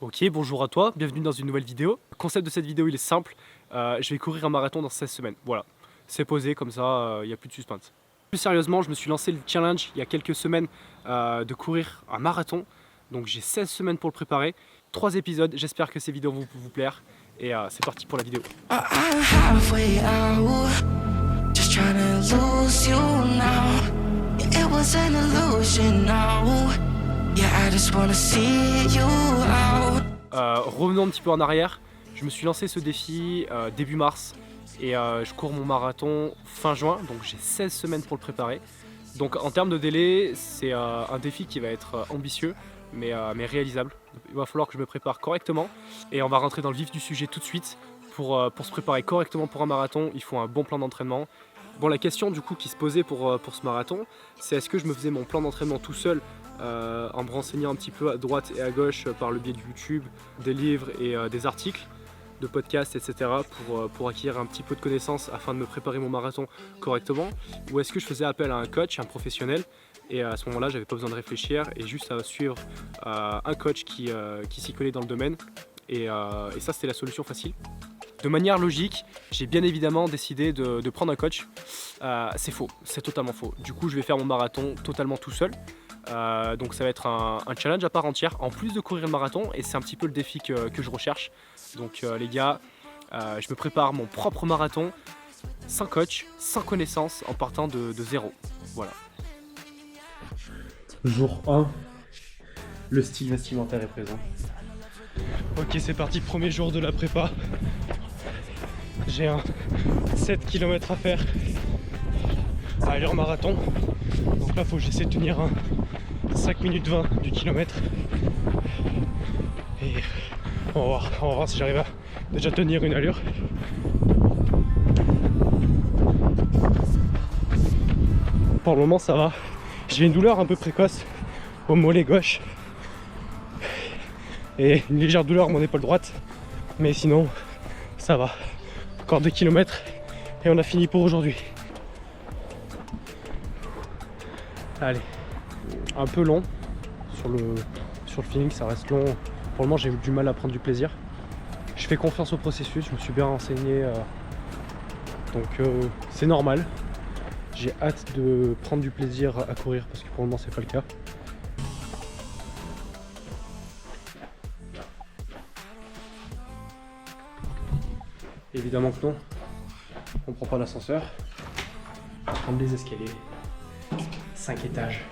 Ok, bonjour à toi, bienvenue dans une nouvelle vidéo. Le concept de cette vidéo il est simple, je vais courir un marathon dans 16 semaines, voilà. C'est posé comme ça, il n'y a plus de suspense. Plus sérieusement, je me suis lancé le challenge il y a quelques semaines de courir un marathon. Donc j'ai 16 semaines pour le préparer, 3 épisodes, j'espère que ces vidéos vont vous plaire. Et c'est parti pour la vidéo. Revenons un petit peu en arrière, je me suis lancé ce défi début mars et je cours mon marathon fin juin, donc j'ai 16 semaines pour le préparer. Donc en termes de délai, c'est un défi qui va être ambitieux mais réalisable. Il va falloir que je me prépare correctement et on va rentrer dans le vif du sujet tout de suite. Pour se préparer correctement pour un marathon, il faut un bon plan d'entraînement. Bon, la question du coup qui se posait pour ce marathon, c'est est-ce que je me faisais mon plan d'entraînement tout seul en me renseignant un petit peu à droite et à gauche par le biais de YouTube, des livres et des articles, de podcasts, etc. pour acquérir un petit peu de connaissances afin de me préparer mon marathon correctement, ou est-ce que je faisais appel à un coach, un professionnel, et à ce moment-là j'avais pas besoin de réfléchir et juste à suivre un coach qui s'y connaît dans le domaine, et ça c'était la solution facile. De manière logique, j'ai bien évidemment décidé de prendre un coach. C'est faux, c'est totalement faux. Du coup, je vais faire mon marathon totalement tout seul. Donc ça va être un challenge à part entière, en plus de courir le marathon, et c'est un petit peu le défi que je recherche. Donc les gars, je me prépare mon propre marathon, sans coach, sans connaissance, en partant de zéro. Voilà. Jour 1, le style vestimentaire est présent. Ok, c'est parti, premier jour de la prépa. J'ai un 7 km à faire à allure marathon. Donc là, faut que j'essaie de tenir un 5 minutes 20 du kilomètre. Et on va voir si j'arrive à déjà tenir une allure. Pour le moment, ça va. J'ai une douleur un peu précoce au mollet gauche et une légère douleur à mon épaule droite. Mais sinon, ça va. Encore 2 km et on a fini pour aujourd'hui. Allez, un peu long sur le feeling, ça reste long. Pour le moment, j'ai eu du mal à prendre du plaisir. Je fais confiance au processus, je me suis bien renseigné, donc c'est normal. J'ai hâte de prendre du plaisir à courir parce que pour le moment, c'est pas le cas. Évidemment que non, on prend pas l'ascenseur, on va prendre les escaliers, 5 étages,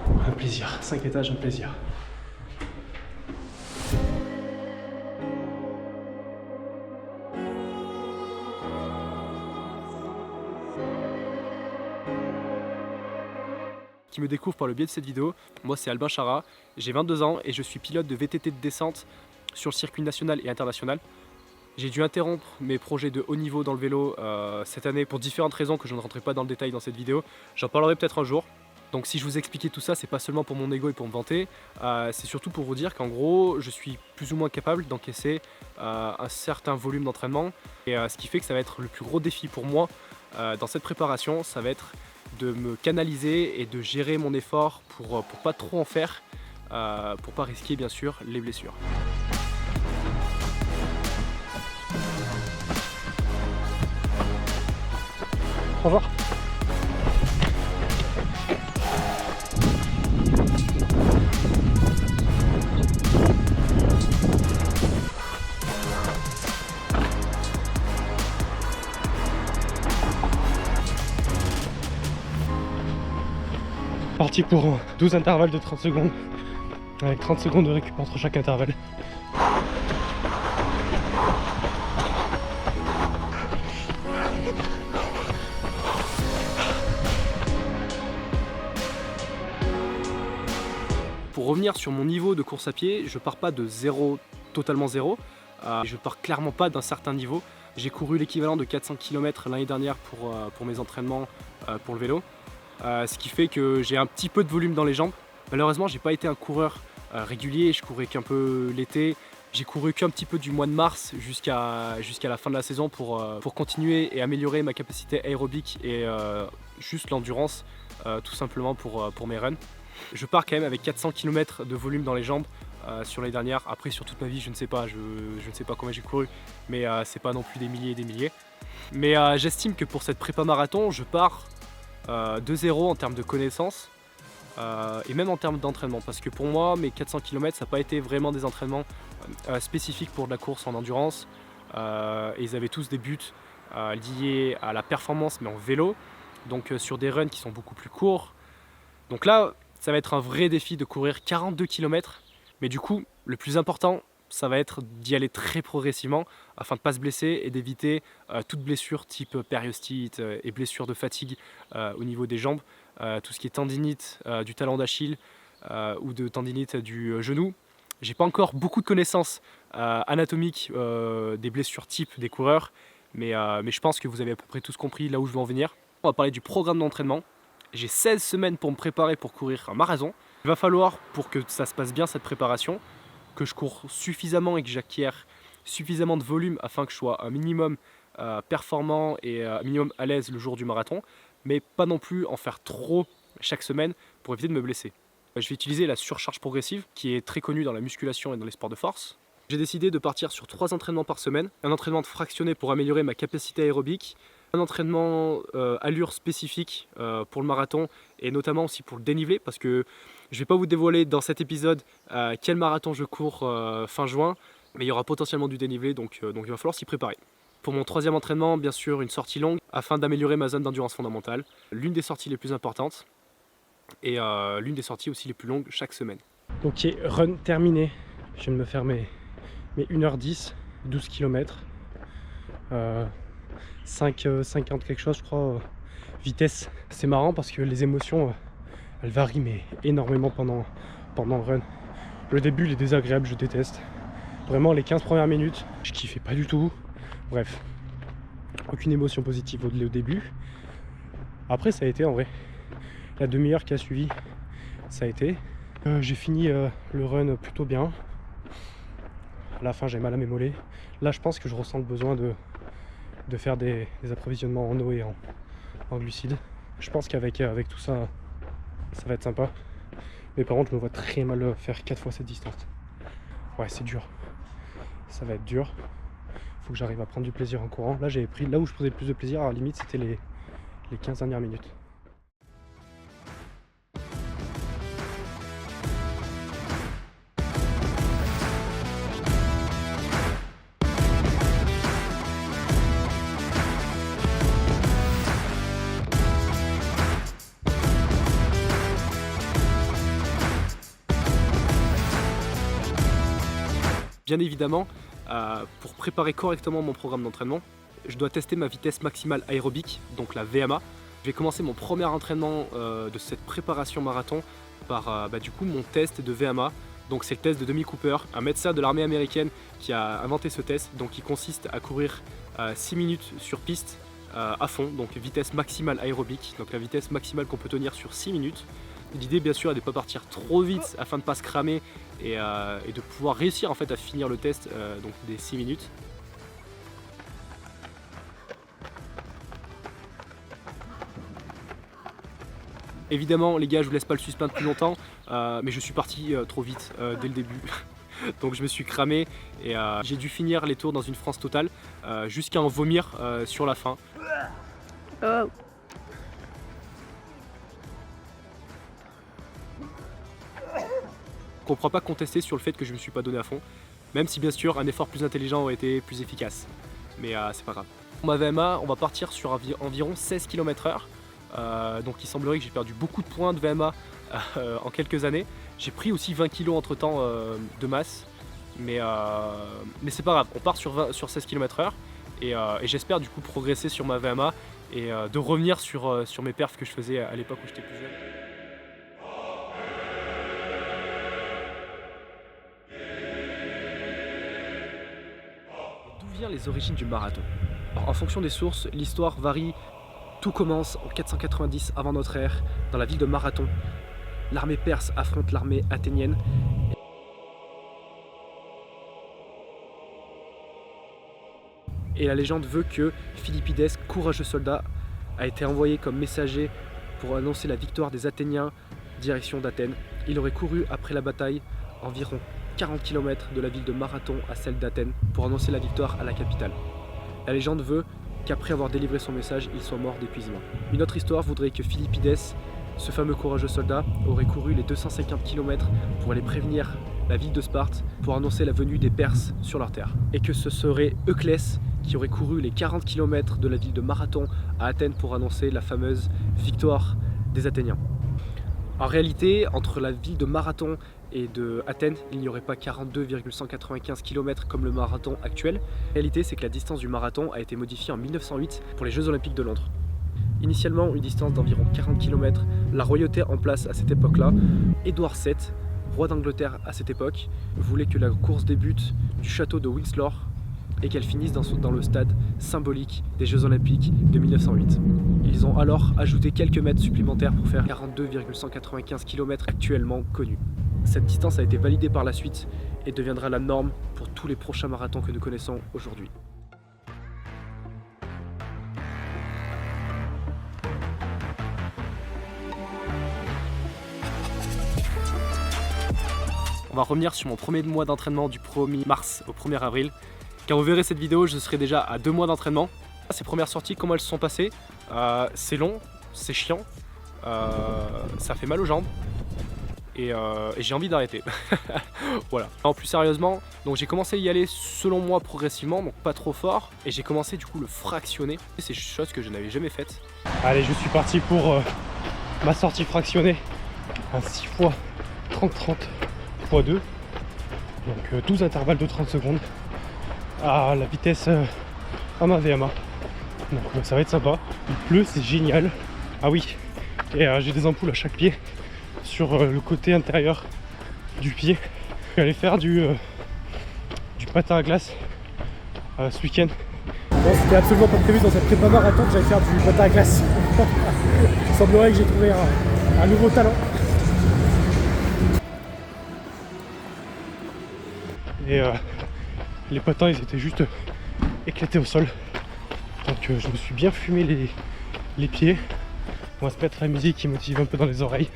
un plaisir, 5 étages, un plaisir. Qui me découvre par le biais de cette vidéo, moi c'est Albin Chara, j'ai 22 ans et je suis pilote de VTT de descente sur le circuit national et international. J'ai dû interrompre mes projets de haut niveau dans le vélo cette année pour différentes raisons que je ne rentrerai pas dans le détail dans cette vidéo. J'en parlerai peut-être un jour. Donc si je vous expliquais tout ça, c'est pas seulement pour mon ego et pour me vanter, c'est surtout pour vous dire qu'en gros, je suis plus ou moins capable d'encaisser un certain volume d'entraînement. Et ce qui fait que ça va être le plus gros défi pour moi dans cette préparation, ça va être de me canaliser et de gérer mon effort pour pas trop en faire, pour pas risquer bien sûr les blessures. Bonjour. Parti pour 12 intervalles de 30 secondes, avec 30 secondes de récup entre chaque intervalle. Pour revenir sur mon niveau de course à pied, je pars pas de zéro, totalement zéro. Je pars clairement pas d'un certain niveau. J'ai couru l'équivalent de 400 km l'année dernière pour mes entraînements pour le vélo. Ce qui fait que j'ai un petit peu de volume dans les jambes. Malheureusement, j'ai pas été un coureur régulier, je courais qu'un peu l'été. J'ai couru qu'un petit peu du mois de mars jusqu'à la fin de la saison pour continuer et améliorer ma capacité aérobique et juste l'endurance, tout simplement pour mes runs. Je pars quand même avec 400 km de volume dans les jambes sur l'année dernière. Après sur toute ma vie je ne sais pas, je ne sais pas combien j'ai couru, mais c'est pas non plus des milliers et des milliers. Mais j'estime que pour cette prépa marathon je pars de zéro en termes de connaissances et même en termes d'entraînement, parce que pour moi mes 400 km ça n'a pas été vraiment des entraînements spécifiques pour de la course en endurance, et ils avaient tous des buts liés à la performance mais en vélo, donc sur des runs qui sont beaucoup plus courts. Donc là ça va être un vrai défi de courir 42 km, mais du coup le plus important ça va être d'y aller très progressivement afin de ne pas se blesser et d'éviter toute blessure type périostite et blessure de fatigue au niveau des jambes, tout ce qui est tendinite du talon d'Achille ou de tendinite du genou. J'ai pas encore beaucoup de connaissances anatomiques des blessures type des coureurs, mais je pense que vous avez à peu près tous compris là où je veux en venir. On va parler du programme d'entraînement. J'ai 16 semaines pour me préparer pour courir un marathon. Il va falloir, pour que ça se passe bien cette préparation, que je cours suffisamment et que j'acquière suffisamment de volume afin que je sois un minimum performant et un minimum à l'aise le jour du marathon, mais pas non plus en faire trop chaque semaine pour éviter de me blesser. Je vais utiliser la surcharge progressive qui est très connue dans la musculation et dans les sports de force. J'ai décidé de partir sur 3 entraînements par semaine, un entraînement fractionné pour améliorer ma capacité aérobique, un entraînement allure spécifique pour le marathon et notamment aussi pour le dénivelé, parce que je ne vais pas vous dévoiler dans cet épisode quel marathon je cours fin juin, mais il y aura potentiellement du dénivelé, donc il va falloir s'y préparer. Pour mon 3e entraînement, bien sûr, une sortie longue afin d'améliorer ma zone d'endurance fondamentale, l'une des sorties les plus importantes et l'une des sorties aussi les plus longues chaque semaine. Ok, run terminé. Je viens de me faire mes 1h10, 12 km. 50 quelque chose je crois, vitesse. C'est marrant parce que les émotions elles varient mais énormément pendant le run. Le début il est désagréable, je déteste. Vraiment les 15 premières minutes, je kiffais pas du tout. Bref, aucune émotion positive au début. Après ça a été en vrai. La demi-heure qui a suivi, ça a été. J'ai fini le run plutôt bien. À la fin j'ai mal à mes mollets. Là je pense que je ressens le besoin de faire des approvisionnements en eau et en glucides. Je pense qu'avec tout ça, ça va être sympa. Mais par contre, je me vois très mal faire 4 fois cette distance. Ouais, c'est dur. Ça va être dur. Faut que j'arrive à prendre du plaisir en courant. Là, j'avais pris là où je prenais le plus de plaisir, à la limite, c'était les 15 dernières minutes. Bien évidemment, pour préparer correctement mon programme d'entraînement, je dois tester ma vitesse maximale aérobique, donc la VMA. Je vais commencer mon premier entraînement de cette préparation marathon par du coup mon test de VMA. Donc c'est le test de Demi Cooper, un médecin de l'armée américaine qui a inventé ce test, donc qui consiste à courir 6 minutes sur piste à fond, donc vitesse maximale aérobique, donc la vitesse maximale qu'on peut tenir sur 6 minutes. L'idée bien sûr est de ne pas partir trop vite afin de ne pas se cramer et de pouvoir réussir en fait à finir le test donc des 6 minutes. Évidemment les gars, je vous laisse pas le suspendre plus longtemps, mais je suis parti trop vite dès le début. Donc je me suis cramé et j'ai dû finir les tours dans une France totale jusqu'à en vomir sur la fin. Oh. Je ne comprends pas contester sur le fait que je ne me suis pas donné à fond, même si bien sûr un effort plus intelligent aurait été plus efficace, mais c'est pas grave. Pour ma VMA, on va partir sur environ 16 km/h, donc il semblerait que j'ai perdu beaucoup de points de VMA en quelques années. J'ai pris aussi 20 kg entre temps de masse, mais c'est pas grave, on part sur 16 km/h et j'espère du coup progresser sur ma VMA et de revenir sur mes perfs que je faisais à l'époque où j'étais plus jeune. Les origines du marathon. Alors, en fonction des sources, l'histoire varie. Tout commence en 490 avant notre ère, dans la ville de Marathon. L'armée perse affronte l'armée athénienne. Et la légende veut que Philippides, courageux soldat, a été envoyé comme messager pour annoncer la victoire des Athéniens direction d'Athènes. Il aurait couru après la bataille environ 40 km de la ville de Marathon à celle d'Athènes pour annoncer la victoire à la capitale. La légende veut qu'après avoir délivré son message, il soit mort d'épuisement. Une autre histoire voudrait que Philippides, ce fameux courageux soldat, aurait couru les 250 km pour aller prévenir la ville de Sparte pour annoncer la venue des Perses sur leur terre. Et que ce serait Euclès qui aurait couru les 40 km de la ville de Marathon à Athènes pour annoncer la fameuse victoire des Athéniens. En réalité, entre la ville de Marathon et de Athènes, il n'y aurait pas 42,195 km comme le marathon actuel. La réalité, c'est que la distance du marathon a été modifiée en 1908 pour les Jeux Olympiques de Londres. Initialement, une distance d'environ 40 km, la royauté en place à cette époque-là, Édouard VII, roi d'Angleterre à cette époque, voulait que la course débute du château de Windsor et qu'elle finisse dans le stade symbolique des Jeux Olympiques de 1908. Ils ont alors ajouté quelques mètres supplémentaires pour faire 42,195 km actuellement connus. Cette distance a été validée par la suite et deviendra la norme pour tous les prochains marathons que nous connaissons aujourd'hui. On va revenir sur mon premier mois d'entraînement du 1er mars au 1er avril. Quand vous verrez cette vidéo, je serai déjà à 2 mois d'entraînement. Ces premières sorties, comment elles se sont passées? C'est long, c'est chiant, ça fait mal aux jambes et j'ai envie d'arrêter. Voilà. En plus sérieusement, donc j'ai commencé à y aller selon moi progressivement, donc pas trop fort, et j'ai commencé du coup le fractionner. C'est une chose que je n'avais jamais faite. Allez, je suis parti pour ma sortie fractionnée, un 6 x 30-30 x 2, donc 12 intervalles de 30 secondes à la vitesse AMA VMA. Donc ça va être sympa. Il pleut, c'est génial. Ah oui, et j'ai des ampoules à chaque pied sur le côté intérieur du pied. Je vais aller faire du patin à glace ce week-end. Bon, c'était absolument pas prévu dans cette prépa marathon que j'allais faire du patin à glace. Il semblerait que j'ai trouvé un nouveau talent. Et les patins, ils étaient juste éclatés au sol. Donc je me suis bien fumé les pieds. On va se mettre la musique qui motive un peu dans les oreilles.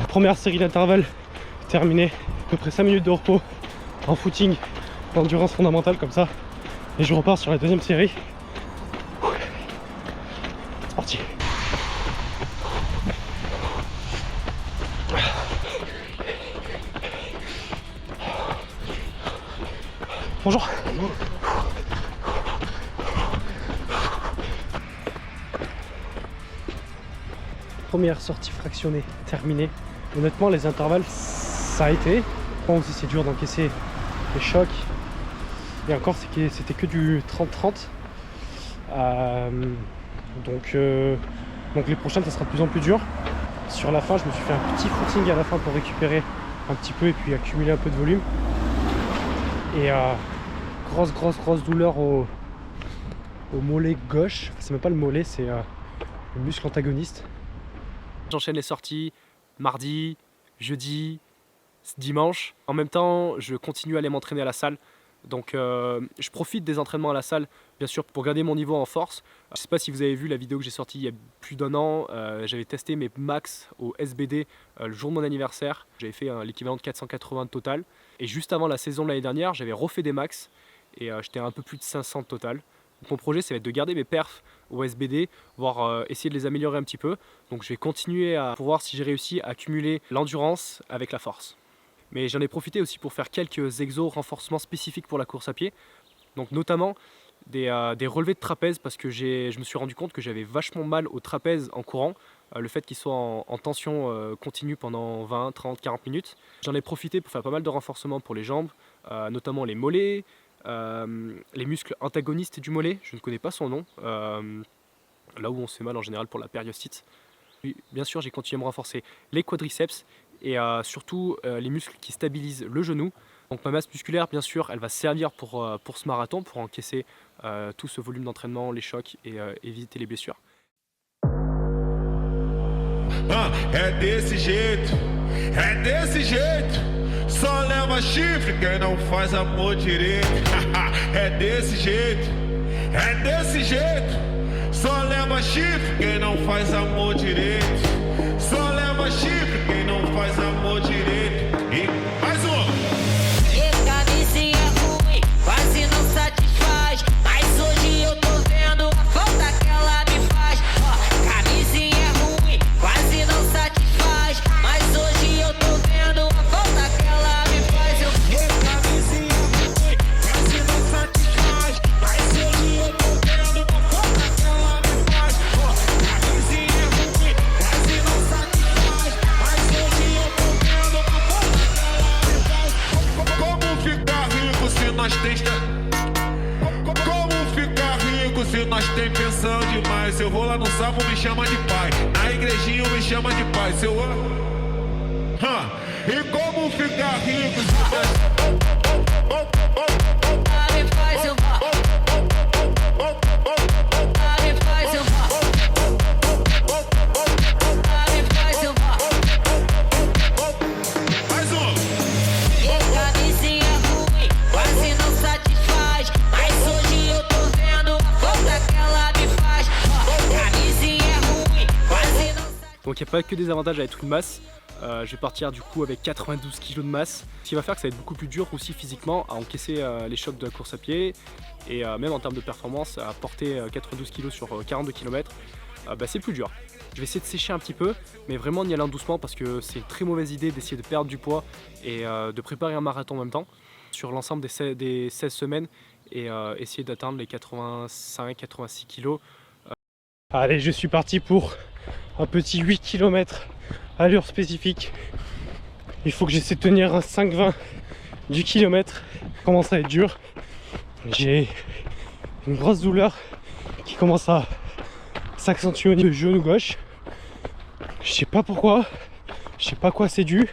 Première série d'intervalles terminée. À peu près 5 minutes de repos en footing, d'endurance fondamentale comme ça. Et je repars sur la deuxième série. C'est parti. Bonjour. Première sortie fractionnée terminée. Honnêtement, les intervalles, ça a été. Bon, aussi c'est dur d'encaisser les chocs. Et encore, c'était que du 30-30. Donc les prochaines, ça sera de plus en plus dur. Sur la fin, je me suis fait un petit footing à la fin pour récupérer un petit peu et puis accumuler un peu de volume. Et grosse douleur au mollet gauche. Enfin, c'est même pas le mollet, c'est le muscle antagoniste. J'enchaîne les sorties mardi, jeudi, dimanche. En même temps, je continue à aller m'entraîner à la salle. Donc je profite des entraînements à la salle, bien sûr, pour garder mon niveau en force. Je ne sais pas si vous avez vu la vidéo que j'ai sortie il y a plus d'1 an. J'avais testé mes max au SBD le jour de mon anniversaire. J'avais fait l'équivalent de 480 de total. Et juste avant la saison de l'année dernière, j'avais refait des max. Et j'étais à un peu plus de 500 de total. Donc mon projet, ça va être de garder mes perfs au SBD, voire essayer de les améliorer un petit peu. Donc je vais continuer pour voir si j'ai réussi à accumuler l'endurance avec la force. Mais j'en ai profité aussi pour faire quelques exos renforcements spécifiques pour la course à pied. Donc notamment des relevés de trapèze parce que je me suis rendu compte que j'avais vachement mal au trapèze en courant. Le fait qu'il soit en tension continue pendant 20, 30, 40 minutes. J'en ai profité pour faire pas mal de renforcements pour les jambes, notamment les mollets, les muscles antagonistes du mollet, je ne connais pas son nom, là où on se fait mal en général pour la périostite. Bien sûr, j'ai continué à me renforcer les quadriceps et surtout les muscles qui stabilisent le genou. Donc ma masse musculaire, bien sûr, elle va servir pour ce marathon, pour encaisser tout ce volume d'entraînement, les chocs et éviter les blessures. É desse jeito, só leva chifre quem não faz amor direito. É desse jeito, É desse jeito, só leva chifre quem não faz amor direito. Só leva chifre quem não faz amor direito. E mais um. Camisinha ruim, quase não satisfaz. Mas hoje eu tô vendo a falta que ela me faz. Ó, camisinha ruim, quase não satisfaz. Mas hoje eu tô vendo a falta que ela me faz. Camisinha ruim, quase não satisfaz. Mas hoje eu tô vendo a falta que ela me faz. Ó, camisinha ruim, quase não satisfaz. Mas hoje eu tô vendo a falta que ela me faz. Como ficar rico se nós tem... Como ficar rico se nós tem pensão demais? Se eu vou lá no salmo me chama de pai, na igrejinha me chama de pai. Se eu... E como ficar rico se nós... Me faz eu me faz eu me faz eu Mais um. camisinha ruim, quase não satisfaz. Mas hoje eu tô vendo a falta que ela me faz. Camisinha ruim, quase não satisfaz. Donc il n'y a pas que des avantages à être une masse. Je vais partir du coup avec 92 kg de masse, ce qui va faire que ça va être beaucoup plus dur aussi physiquement à encaisser les chocs de la course à pied et même en termes de performance à porter 92 kg sur 42 km, c'est plus dur. Je vais essayer de sécher un petit peu, mais vraiment en y allant doucement parce que c'est une très mauvaise idée d'essayer de perdre du poids et de préparer un marathon en même temps sur l'ensemble des 16 semaines et essayer d'atteindre les 85-86 kg. Allez, je suis parti pour un petit 8 km allure spécifique. Il faut que j'essaie de tenir un 5-20 du kilomètre. Ça commence à être dur. J'ai une grosse douleur qui commence à s'accentuer au niveau du genou gauche. Je sais pas pourquoi, je sais pas à quoi c'est dû.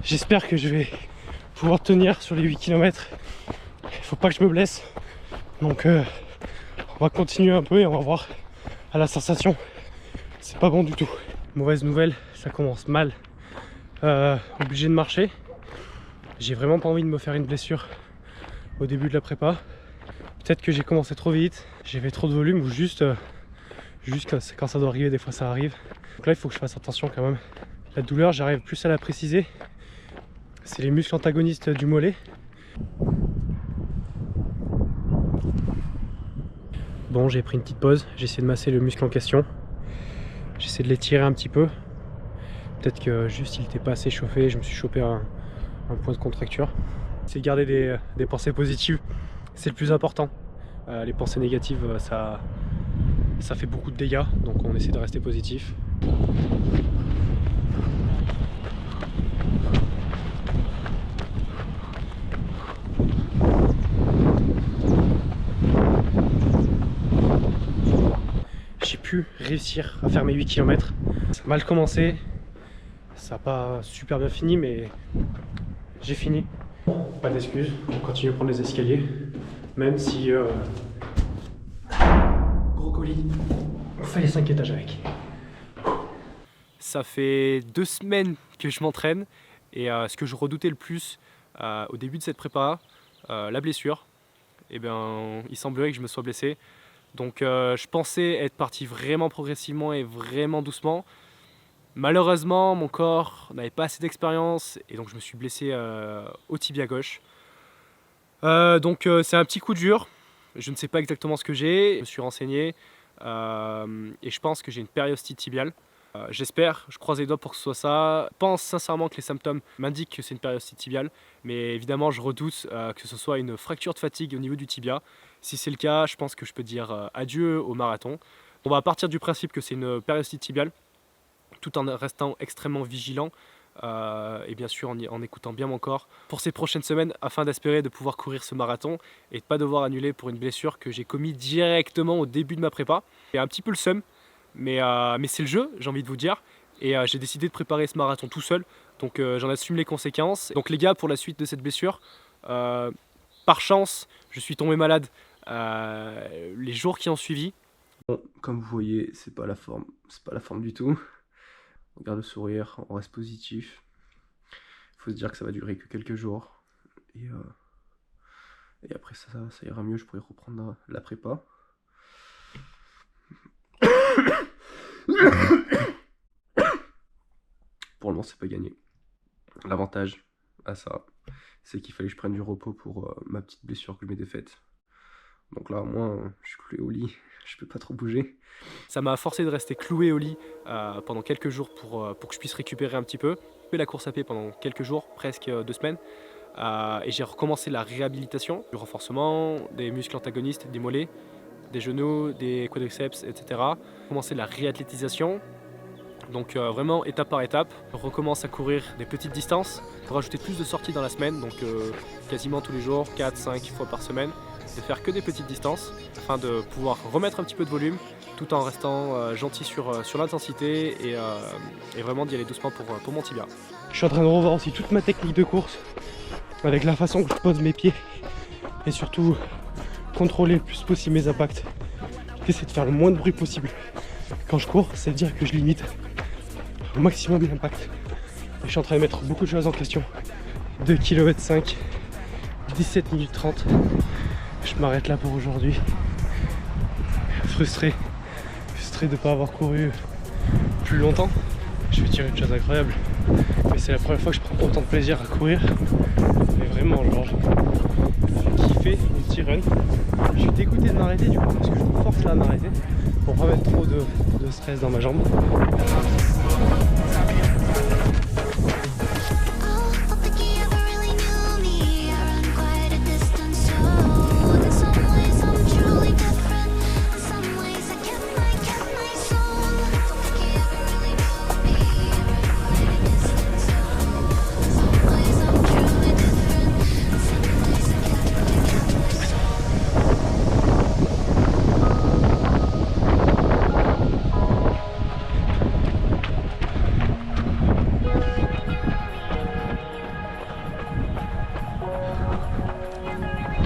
J'espère que je vais pouvoir tenir sur les 8 km. Il faut pas que je me blesse. Donc on va continuer un peu et on va voir à la sensation. C'est pas bon du tout. Mauvaise nouvelle, ça commence mal. Obligé de marcher. J'ai vraiment pas envie de me faire une blessure au début de la prépa. Peut-être que j'ai commencé trop vite, j'ai fait trop de volume ou juste quand ça doit arriver, des fois ça arrive. Donc là il faut que je fasse attention quand même. La douleur, j'arrive plus à la préciser. C'est les muscles antagonistes du mollet. Bon, j'ai pris une petite pause, j'ai essayé de masser le muscle en question. J'essaie de l'étirer un petit peu. Peut-être que juste il n'était pas assez chauffé, je me suis chopé un point de contracture. C'est garder des pensées positives, c'est le plus important. Les pensées négatives, ça fait beaucoup de dégâts, donc on essaie de rester positif. J'ai pu réussir à faire mes 8 km. Ça a mal commencé, ça n'a pas super bien fini, mais j'ai fini. Pas d'excuses, on continue à prendre les escaliers, même si gros colis, on fait les 5 étages avec. Ça fait 2 semaines que je m'entraîne et ce que je redoutais le plus au début de cette prépa, la blessure, et bien il semblerait que je me sois blessé. Donc je pensais être parti vraiment progressivement et vraiment doucement. Malheureusement, mon corps n'avait pas assez d'expérience et donc je me suis blessé au tibia gauche. Donc c'est un petit coup dur. Je ne sais pas exactement ce que j'ai. Je me suis renseigné et je pense que j'ai une périostite tibiale. J'espère, je croise les doigts pour que ce soit ça. Je pense sincèrement que les symptômes m'indiquent que c'est une périostite tibiale, mais évidemment je redoute que ce soit une fracture de fatigue au niveau du tibia. Si c'est le cas, je pense que je peux dire adieu au marathon. On va partir du principe que c'est une périostite tibiale, tout en restant extrêmement vigilant et bien sûr en écoutant bien mon corps pour ces prochaines semaines afin d'espérer de pouvoir courir ce marathon et de ne pas devoir annuler pour une blessure que j'ai commise directement au début de ma prépa. Et un petit peu le seum. Mais c'est le jeu, j'ai envie de vous dire, et j'ai décidé de préparer ce marathon tout seul, donc j'en assume les conséquences. Donc les gars, pour la suite de cette blessure, par chance, je suis tombé malade les jours qui ont suivi. Bon, comme vous voyez, c'est pas la forme du tout. On garde le sourire, on reste positif. Il faut se dire que ça va durer que quelques jours. Et Et après ça ira mieux, je pourrai reprendre la prépa. Pour le moment, c'est pas gagné. L'avantage à ça, c'est qu'il fallait que je prenne du repos pour ma petite blessure que je m'étais faite. Donc là, au moins, je suis cloué au lit, je peux pas trop bouger. Ça m'a forcé de rester cloué au lit pendant quelques jours pour que je puisse récupérer un petit peu. J'ai fait la course à pied pendant quelques jours, presque 2 semaines. Et j'ai recommencé la réhabilitation, du renforcement, des muscles antagonistes, des mollets, des genoux, des quadriceps, etc. J'ai commencé la réathlétisation. Donc vraiment étape par étape, on recommence à courir des petites distances, pour rajouter plus de sorties dans la semaine, donc quasiment tous les jours, 4-5 fois par semaine, de faire que des petites distances, afin de pouvoir remettre un petit peu de volume, tout en restant gentil sur l'intensité et vraiment d'y aller doucement pour mon tibia. Je suis en train de revoir aussi toute ma technique de course, avec la façon que je pose mes pieds, et surtout contrôler le plus possible mes impacts. J'essaie de faire le moins de bruit possible quand je cours, c'est-à-dire que je limite au maximum l'impact. Et je suis en train de mettre beaucoup de choses en question. 2 km 5, 17 minutes 30. Je m'arrête là pour aujourd'hui. Frustré de ne pas avoir couru plus longtemps. Je vais tirer une chose incroyable. Mais c'est la première fois que je prends autant de plaisir à courir. Mais vraiment, genre, j'ai kiffé mon petit run. Je suis dégoûté de m'arrêter du coup parce que je me force là à m'arrêter pour pas mettre trop de stress dans ma jambe.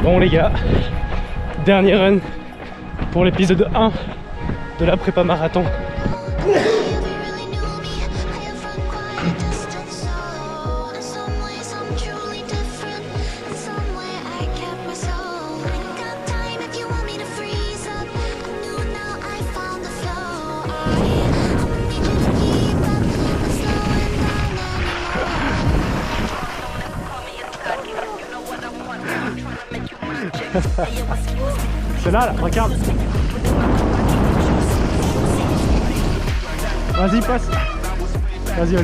Bon les gars, dernier run pour l'épisode 1 de la prépa marathon. C'est là, regarde. Vas-y, passe. Vas-y.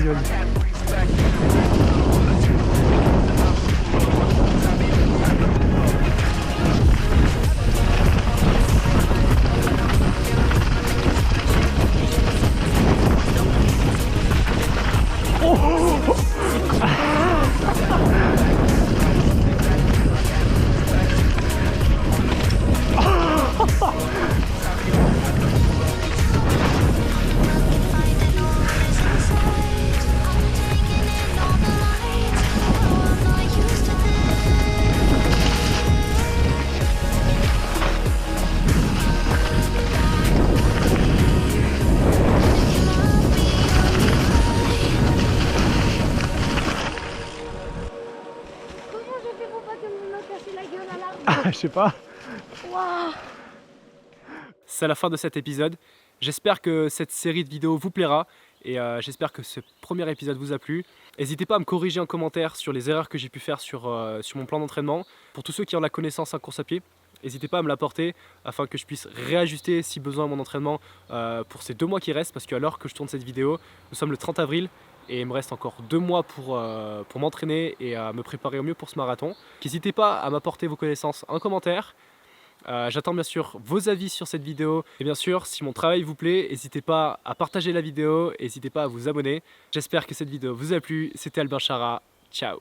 Je sais pas. Waouh. C'est la fin de cet épisode. J'espère que cette série de vidéos vous plaira et j'espère que ce premier épisode vous a plu. N'hésitez pas à me corriger en commentaire sur les erreurs que j'ai pu faire sur mon plan d'entraînement. Pour tous ceux qui ont la connaissance en course à pied, n'hésitez pas à me l'apporter afin que je puisse réajuster si besoin mon entraînement pour ces 2 mois qui restent, parce qu'à l'heure que je tourne cette vidéo, nous sommes le 30 avril et il me reste encore 2 mois pour m'entraîner et à me préparer au mieux pour ce marathon. N'hésitez pas à m'apporter vos connaissances en commentaire. J'attends bien sûr vos avis sur cette vidéo et bien sûr si mon travail vous plaît, n'hésitez pas à partager la vidéo, n'hésitez pas à vous abonner. J'espère que cette vidéo vous a plu, c'était Albin Chara, ciao.